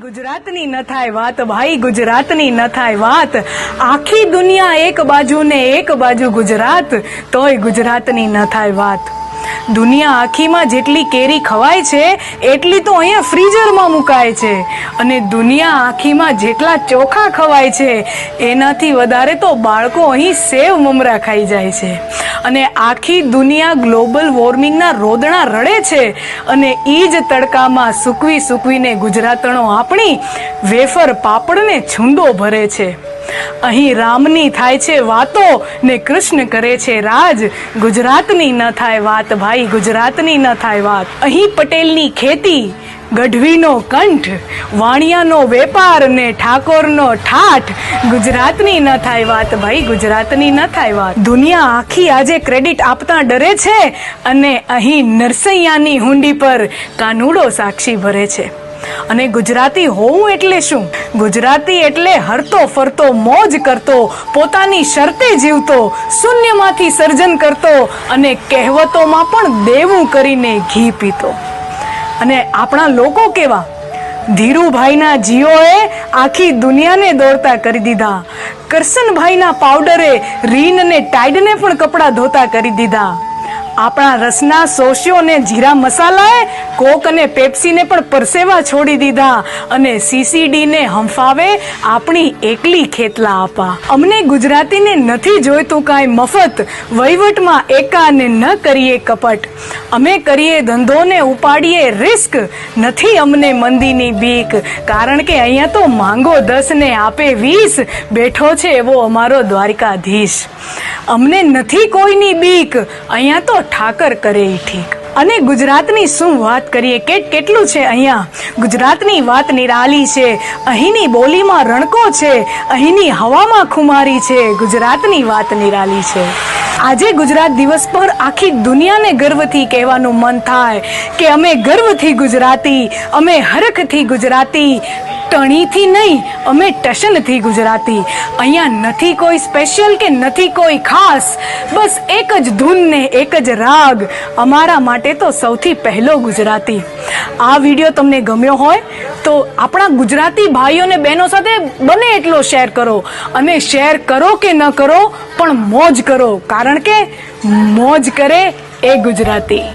ગુજરાતની ન થાય વાત ભાઈ, ગુજરાતની ન થાય વાત. આખી દુનિયા એક બાજુ ને એક બાજુ ગુજરાત, તોય ગુજરાતની ન થાય વાત. દુનિયા આખીમાં જેટલી કેરી ખવાય છે એટલી તો અહીંયા ફ્રીઝરમાં મુકાય છે, અને દુનિયા આખીમાં જેટલા ચોખા ખવાય છે એનાથી વધારે તો બાળકો અહીં સેવ મમરા ખાઈ જાય છે. અને આખી દુનિયા ગ્લોબલ વોર્મિંગના રોદણા રડે છે, અને એ જ તડકામાં સૂકવી સૂકવીને ગુજરાતણો આપણી વેફર પાપડને છૂંદો ભરે છે. અહીં રામની થાય છે વાતો ને કૃષ્ણ કરે છે રાજ, ગુજરાતની ન થાય વાત ભાઈ, ગુજરાતની ન થાય વાત. અહીં પટેલની ખેતી, ગઢવીનો કંઠ, વાણિયાનો વેપાર ને ઠાકોરનો ઠાઠ, ગુજરાતની ન થાય વાત ભાઈ, ગુજરાતની ન થાય વાત. દુનિયા આખી આજે ક્રેડિટ આપતા ડરે છે, અને અહીં નરસૈયાની હુંડી પર કાનુડો સાક્ષી ભરે છે. અને ગુજરાતી હોવું એટલે શું? ગુજરાતી એટલે હરતો ફરતો, મોજ કરતો, પોતાની શરતે જીવતો, શૂન્યમાંથી સર્જન કરતો, અને કહેવતોમાં પણ દેવું કરીને ઘી પીતો. અને આપણા લોકો કેવા? ધીરુભાઈના જીઓએ આખી દુનિયાને દોડતા કરી દીધા. કરસનભાઈના પાવડરે રીન ને ટાઈડને પણ કપડા ધોતા કરી દીધા. આપણા રસના સોશિયો ને જીરા મસાલાએ કોક અને પેપ્સીને પણ પરસેવા છોડી દીધા, અને સીસીડી ને હંફાવે આપણી એકલી ખેતલા આપા. અમને ગુજરાતીને નથી જોઈતું કાંઈ મફત, વહીવટમાં એકાને ન કરીએ કપટ. અમે કરીએ ધંધો ને ઉપાડીએ રિસ્ક, નથી અમને મંદીની બીક, કારણ કે અહીંયા તો માંગો 10 ને આપે 20, બેઠો છે એવો અમારો દ્વારકાધીશ. અમને નથી કોઈની બીક, અહીંયા તો ઠાકર કરે ઠીક. અને ગુજરાતની શું વાત કરીએ, કેટલું છે અહીંયા. ગુજરાતની વાત નિરાલી છે, અહીંની બોલીમાં રણકો છે, અહીંની હવામાં ખુમારી છે, ગુજરાતની વાત નિરાલી છે. આજે ગુજરાત દિવસ પર આખી દુનિયાને ગર્વથી કહેવાનું મન થાય કે અમે ગર્વથી ગુજરાતી, અમે હરખથી ગુજરાતી, ટણીથી નહીં, અમે ટશનથી ગુજરાતી. અહીંયા નથી કોઈ સ્પેશિયલ કે નથી કોઈ ખાસ, બસ એક જ ધૂન ને એક જ રાગ, અમારા માટે તો સૌથી પહેલો ગુજરાતી. આ વિડીયો તમને ગમ્યો હોય તો આપણા ગુજરાતી ભાઈઓ ને બહેનો સાથે બને એટલો શેર કરો, અને શેર કરો કે ન કરો પણ મોજ કરો, કારણ કે મોજ કરે એ ગુજરાતી.